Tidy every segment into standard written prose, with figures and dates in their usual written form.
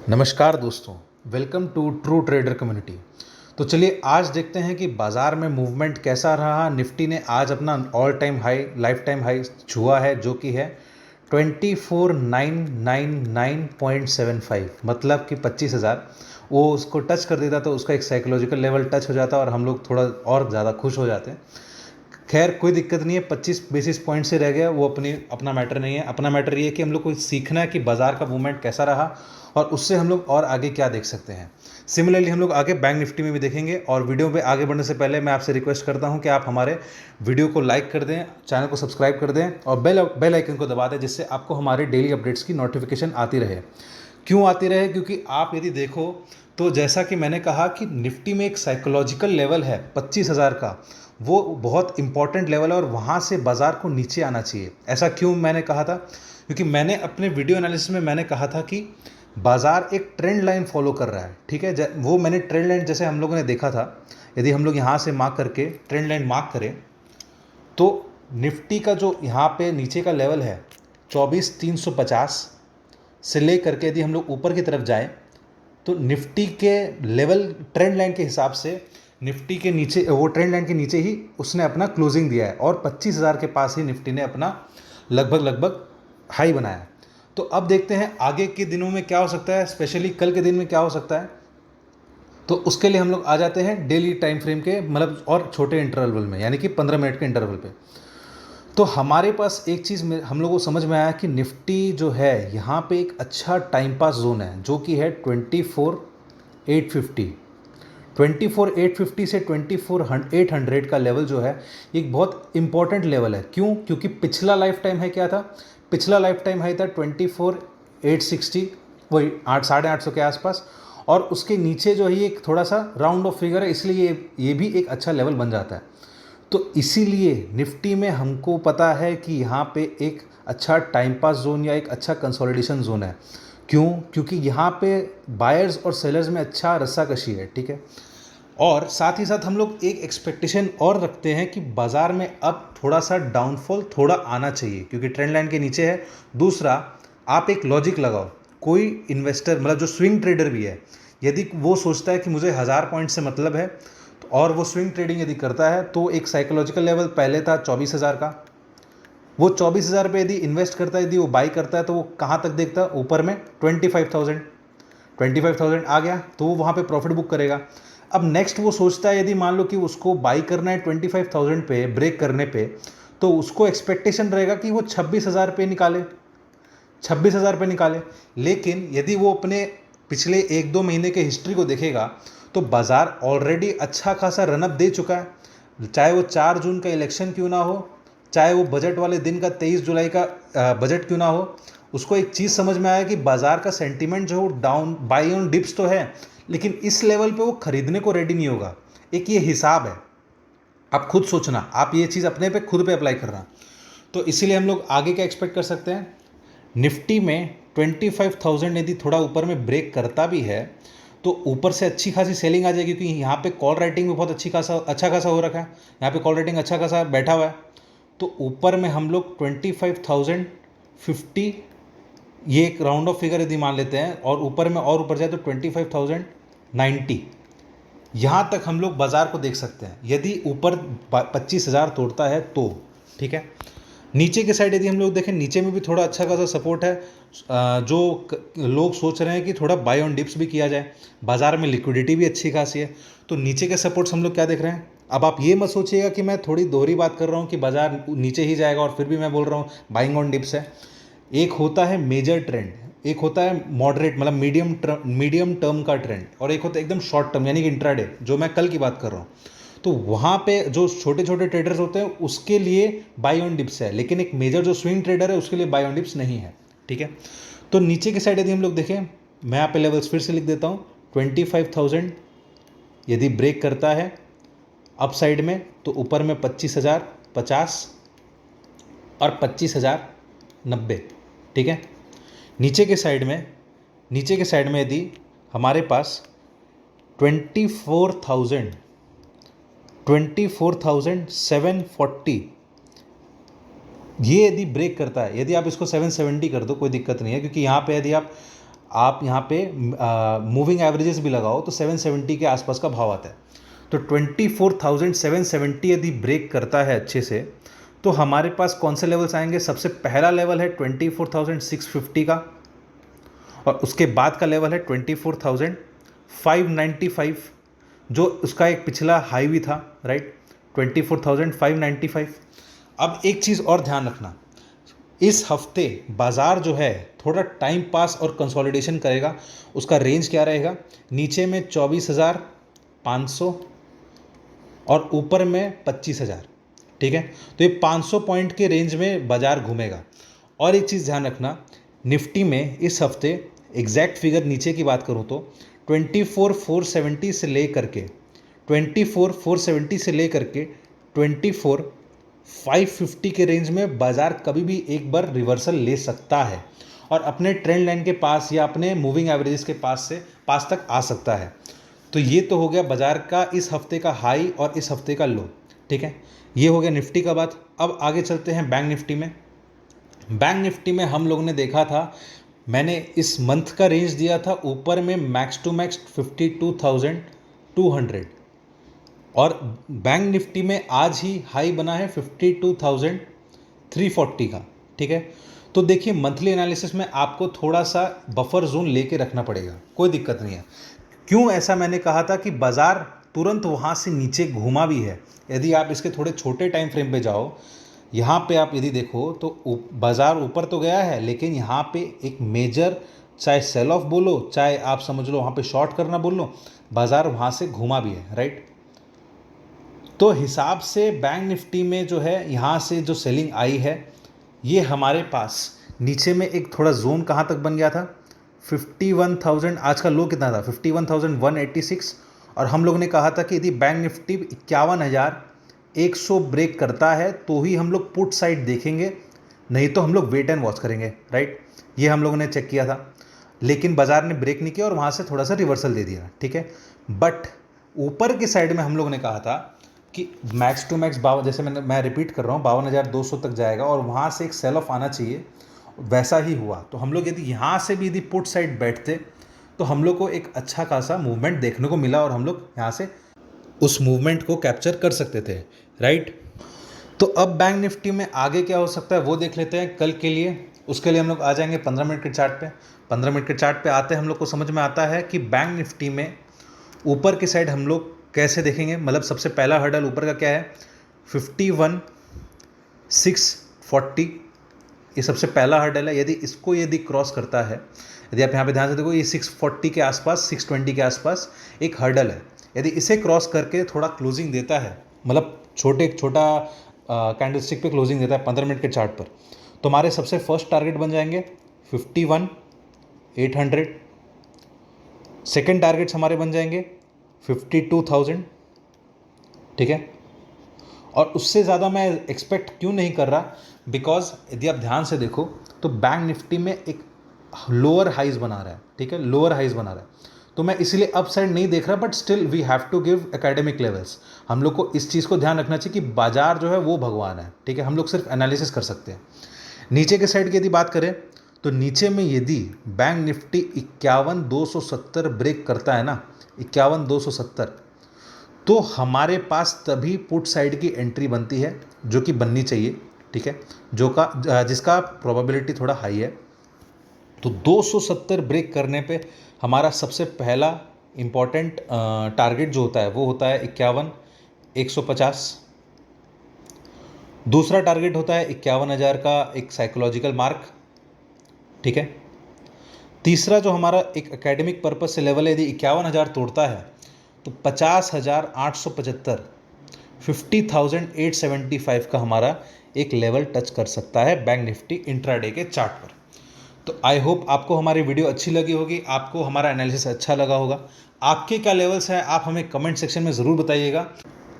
नमस्कार दोस्तों, welcome to true trader community. तो चलिए आज देखते हैं कि बाज़ार में मूवमेंट कैसा रहा। निफ्टी ने आज अपना all time high, life time high छुआ है, जो कि है 24,999.75, मतलब कि 25,000। वो उसको टच कर देता तो उसका एक साइकोलॉजिकल लेवल टच हो जाता और हम लोग थोड़ा और ज़्यादा खुश हो जाते हैं। खैर कोई दिक्कत नहीं है, 25 बेसिस पॉइंट से रह गया वो अपना मैटर नहीं है। अपना मैटर ये है कि हम लोग को सीखना है कि बाज़ार का मूवमेंट कैसा रहा और उससे हम लोग और आगे क्या देख सकते हैं। सिमिलरली हम लोग आगे बैंक निफ्टी में भी देखेंगे। और वीडियो पे आगे बढ़ने से पहले मैं आपसे रिक्वेस्ट करता हूं कि आप हमारे वीडियो को लाइक कर दें, चैनल को सब्सक्राइब कर दें और बेल आइकन को दबा दें, जिससे आपको हमारे डेली अपडेट्स की नोटिफिकेशन आती रहे। क्यों आती रहे? क्योंकि आप यदि देखो तो जैसा कि मैंने कहा कि निफ्टी में एक साइकोलॉजिकल लेवल है 25,000 का, वो बहुत इंपॉर्टेंट लेवल है और वहाँ से बाज़ार को नीचे आना चाहिए। ऐसा क्यों मैंने कहा था? क्योंकि मैंने अपने वीडियो एनालिसिस में मैंने कहा था कि बाज़ार एक ट्रेंड लाइन फॉलो कर रहा है। ठीक है, वो मैंने ट्रेंड लाइन जैसे हम लोगों ने देखा था, यदि हम लोग यहाँ से मार्क करके ट्रेंड लाइन मार्क करें तो निफ्टी का जो यहाँ पे नीचे का लेवल है 24,350 से ले करके यदि हम लोग ऊपर की तरफ जाएं तो निफ्टी के लेवल ट्रेंड लाइन के हिसाब से निफ्टी के नीचे, वो ट्रेंड लाइन के नीचे ही उसने अपना क्लोजिंग दिया है और 25,000 के पास ही निफ्टी ने अपना लगभग हाई बनाया है। तो अब देखते हैं आगे के दिनों में क्या हो सकता है, स्पेशली कल के दिन में क्या हो सकता है। तो उसके लिए हम लोग आ जाते हैं डेली टाइम फ्रेम के, मतलब और छोटे इंटरवल में, यानी कि 15 मिनट के इंटरवल पे। तो हमारे पास एक चीज़ में हम लोगों को समझ में आया कि निफ्टी जो है यहाँ पे एक अच्छा टाइम पास जोन है, जो कि है 24,850। 24,850 से 24,800 का लेवल जो है एक बहुत इंपॉर्टेंट लेवल है। क्यों? क्योंकि पिछला लाइफ टाइम है क्या था? पिछला लाइफ टाइम हाई था 24,860, वही 800-850 के आसपास। और उसके नीचे जो है एक थोड़ा सा राउंड ऑफ फिगर है, इसलिए ये भी एक अच्छा लेवल बन जाता है। तो इसीलिए निफ्टी में हमको पता है कि यहाँ पे एक अच्छा टाइम पास जोन या एक अच्छा कंसोलिडेशन जोन है। क्यों? क्योंकि यहाँ पे बायर्स और सेलर्स में अच्छा रस्साकशी है। ठीक है, और साथ ही साथ हम लोग एक एक्सपेक्टेशन और रखते हैं कि बाज़ार में अब थोड़ा सा डाउनफॉल थोड़ा आना चाहिए, क्योंकि ट्रेंड लाइन के नीचे है। दूसरा, आप एक लॉजिक लगाओ, कोई इन्वेस्टर, मतलब जो स्विंग ट्रेडर भी है, यदि वो सोचता है कि मुझे 1000 पॉइंट से मतलब है और वो स्विंग ट्रेडिंग यदि करता है, तो एक साइकोलॉजिकल लेवल पहले था 24,000 का। वो 24,000 पे यदि इन्वेस्ट करता है, यदि वो बाई करता है, तो वो कहाँ तक देखता है? ऊपर में 25,000। 25,000 आ गया तो वो वहाँ पे प्रॉफिट बुक करेगा। अब नेक्स्ट वो सोचता है, यदि मान लो कि उसको बाई करना है 25,000 पे ब्रेक करने पे, तो उसको एक्सपेक्टेशन रहेगा कि वो 26,000 पे निकाले, 26,000 पे निकाले। लेकिन यदि वो अपने पिछले 1-2 महीने के हिस्ट्री को देखेगा तो बाज़ार ऑलरेडी अच्छा खासा रनअप दे चुका है। चाहे वो 4 जून का इलेक्शन क्यों ना हो, चाहे वो बजट वाले दिन का 23 जुलाई का बजट क्यों ना हो, उसको एक चीज़ समझ में आया कि बाज़ार का सेंटीमेंट जो डाउन, बाई ऑन डिप्स तो है, लेकिन इस लेवल पे वो खरीदने को रेडी नहीं होगा। एक ये हिसाब है, आप खुद सोचना, आप ये चीज़ अपने पे खुद पे अप्लाई करना। तो इसीलिए हम लोग आगे क्या एक्सपेक्ट कर सकते हैं? निफ्टी में 25,000 यदि थोड़ा ऊपर में ब्रेक करता भी है तो ऊपर से अच्छी खासी सेलिंग आ जाएगी, क्योंकि यहाँ पे कॉल राइटिंग भी बहुत अच्छा खासा हो रखा है। यहाँ पे कॉल राइटिंग अच्छा खासा बैठा हुआ है। तो ऊपर में हम लोग 25,050, ये एक राउंड ऑफ फिगर यदि मान लेते हैं, और ऊपर में और ऊपर जाए तो 25,090, यहाँ तक हम लोग बाज़ार को देख सकते हैं यदि ऊपर 25,000 तोड़ता है तो। ठीक है, नीचे के साइड यदि हम लोग देखें, नीचे में भी थोड़ा अच्छा खासा सपोर्ट है। जो लोग सोच रहे हैं कि थोड़ा बाय ऑन डिप्स भी किया जाए, बाज़ार में लिक्विडिटी भी अच्छी खासी है, तो नीचे के सपोर्ट्स हम लोग क्या देख रहे हैं। अब आप ये मत सोचिएगा कि मैं थोड़ी दोहरी बात कर रहा हूँ कि बाज़ार नीचे ही जाएगा और फिर भी मैं बोल रहा हूँ बाइंग ऑन डिप्स है। एक होता है मेजर ट्रेंड, एक होता है मॉडरेट, मतलब मीडियम टर्म का ट्रेंड, और एक होता है एकदम शॉर्ट टर्म, यानी कि इंट्राडे, जो मैं कल की बात कर रहा हूँ। तो वहाँ पे जो छोटे छोटे ट्रेडर्स होते हैं उसके लिए बाई ऑन डिप्स है, लेकिन एक मेजर जो स्विंग ट्रेडर है उसके लिए बाई ऑन डिप्स नहीं है। ठीक है, तो नीचे की साइड यदि हम लोग देखें, मैं यहाँ पे लेवल्स फिर से लिख देता हूँ। 25,000 यदि ब्रेक करता है अप साइड में, तो ऊपर में 25,050 और 25,090। ठीक है, नीचे के साइड में, यदि हमारे पास 24,740, ये यदि ब्रेक करता है, यदि आप इसको 770 कर दो कोई दिक्कत नहीं है, क्योंकि यहाँ पे यदि आप आप यहाँ पे मूविंग एवरेजेस भी लगाओ तो 770 के आसपास का भाव आता है। तो 24,770 यदि ब्रेक करता है अच्छे से तो हमारे पास कौन से लेवल्स आएंगे? सबसे पहला लेवल है 24,650 का, और उसके बाद का लेवल है 24,595 जो उसका एक पिछला हाई भी था, राइट, 24,595। अब एक चीज़ और ध्यान रखना, इस हफ्ते बाज़ार जो है थोड़ा टाइम पास और कंसोलिडेशन करेगा। उसका रेंज क्या रहेगा? नीचे में 24,500 और ऊपर में 25,000, ठीक है। तो ये 500 पॉइंट के रेंज में बाज़ार घूमेगा। और एक चीज़ ध्यान रखना, निफ्टी में इस हफ्ते एग्जैक्ट फिगर नीचे की बात करूँ तो 24,470 से लेकर के 24,470 से लेकर के 24,550 के रेंज में बाज़ार कभी भी एक बार रिवर्सल ले सकता है और अपने ट्रेंड लाइन के पास या अपने मूविंग एवरेजेस के पास तक आ सकता है। तो ये तो हो गया बाज़ार का इस हफ्ते का हाई और इस हफ्ते का लो, ठीक है। ये हो गया निफ्टी का बात। अब आगे चलते हैं बैंक निफ्टी में। बैंक निफ्टी में हम लोगों ने देखा था, मैंने इस मंथ का रेंज दिया था ऊपर में मैक्स टू मैक्स 52,200 और बैंक निफ्टी में आज ही हाई बना है 52,340 का, ठीक है। तो देखिए मंथली एनालिसिस में आपको थोड़ा सा बफर जोन लेके रखना पड़ेगा, कोई दिक्कत नहीं है। क्यों ऐसा मैंने कहा था कि बाज़ार तुरंत वहाँ से नीचे घूमा भी है। यदि आप इसके थोड़े छोटे टाइम फ्रेम पे जाओ, यहाँ पे आप यदि देखो तो बाज़ार ऊपर तो गया है, लेकिन यहाँ पे एक मेजर, चाहे सेल ऑफ बोलो चाहे आप समझ लो वहाँ पे शॉर्ट करना बोल लो, बाज़ार वहाँ से घूमा भी है, राइट। तो हिसाब से बैंक निफ्टी में जो है यहाँ से जो सेलिंग आई है, ये हमारे पास नीचे में एक थोड़ा जोन कहाँ तक बन गया था, 51,000। आज का लो कितना था? 51,186। और हम लोग ने कहा था कि यदि बैंक निफ्टी 51,100 ब्रेक करता है तो ही हम लोग पुट साइड देखेंगे, नहीं तो हम लोग वेट एंड वॉच करेंगे, राइट। ये हम लोगों ने चेक किया था, लेकिन बाज़ार ने ब्रेक नहीं किया और वहाँ से थोड़ा सा रिवर्सल दे दिया, ठीक है। बट ऊपर की साइड में हम लोगों ने कहा था कि मैक्स टू मैक्स जैसे मैं रिपीट कर रहा हूँ 52,200 तक जाएगा और वहाँ से एक सेल ऑफ आना चाहिए, वैसा ही हुआ। तो हम लोग यदि यहाँ से भी यदि पुट साइड बैठते तो हम लोग को एक अच्छा खासा मूवमेंट देखने को मिला और हम लोग यहाँ से उस मूवमेंट को कैप्चर कर सकते थे, राइट। तो अब बैंक निफ्टी में आगे क्या हो सकता है वो देख लेते हैं कल के लिए। उसके लिए हम लोग आ जाएंगे 15 मिनट के चार्ट पे। 15 मिनट के चार्ट पे आते हैं हम लोग को समझ में आता है कि बैंक निफ्टी में ऊपर की साइड हम लोग कैसे देखेंगे। मतलब सबसे पहला हर्डल ऊपर का क्या है, 51,640, ये सबसे पहला हर्डल है। यदि क्रॉस करता है, यदि आप यहाँ पे ध्यान से देखो, ये 640 के आसपास, 620 के आसपास एक हर्डल है। यदि इसे क्रॉस करके थोड़ा क्लोजिंग देता है, मतलब छोटा कैंडलस्टिक पे क्लोजिंग देता है 15 मिनट के चार्ट पर, तो हमारे सबसे फर्स्ट टारगेट बन जाएंगे 51,800। सेकेंड टारगेट्स हमारे बन जाएंगे 52,000, ठीक है। और उससे ज़्यादा मैं एक्सपेक्ट क्यों नहीं कर रहा, बिकॉज यदि आप ध्यान से देखो तो बैंक निफ्टी में एक लोअर हाइज बना रहा है, ठीक है, लोअर हाइज बना रहा है। तो मैं इसलिए अप साइड नहीं देख रहा, but still we have to give academic levels. हम लोग को इस चीज़ को ध्यान रखना चाहिए कि बाजार जो है वो भगवान है, ठीक है, हम लोग सिर्फ एनालिसिस कर सकते हैं। नीचे के साइड की यदि बात करें तो नीचे में यदि बैंक निफ्टी 51,270 ब्रेक करता है ना, 51,270, तो हमारे पास तभी पुट साइड की एंट्री बनती है, जो कि बननी चाहिए, ठीक है, जिसका प्रोबेबिलिटी थोड़ा हाई है। तो 270 ब्रेक करने पे हमारा सबसे पहला इम्पॉर्टेंट टारगेट जो होता है वो होता है 51,150। दूसरा टारगेट होता है 51,000 का एक साइकोलॉजिकल मार्क, ठीक है। तीसरा जो हमारा एक एकेडमिक पर्पस से लेवल है, यदि 51,000 तोड़ता है तो 50,875, 50,875 का हमारा एक लेवल टच कर सकता है बैंक निफ्टी इंट्राडे के चार्ट पर। तो आई होप आपको हमारी वीडियो अच्छी लगी होगी, आपको हमारा एनालिसिस अच्छा लगा होगा। आपके क्या लेवल्स हैं आप हमें कमेंट सेक्शन में ज़रूर बताइएगा,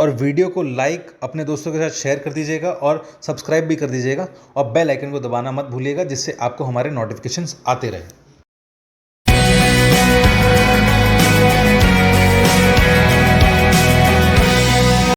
और वीडियो को लाइक अपने दोस्तों के साथ शेयर कर दीजिएगा और सब्सक्राइब भी कर दीजिएगा, और बेल आइकन को दबाना मत भूलिएगा, जिससे आपको हमारे नोटिफिकेशंस आते रहे।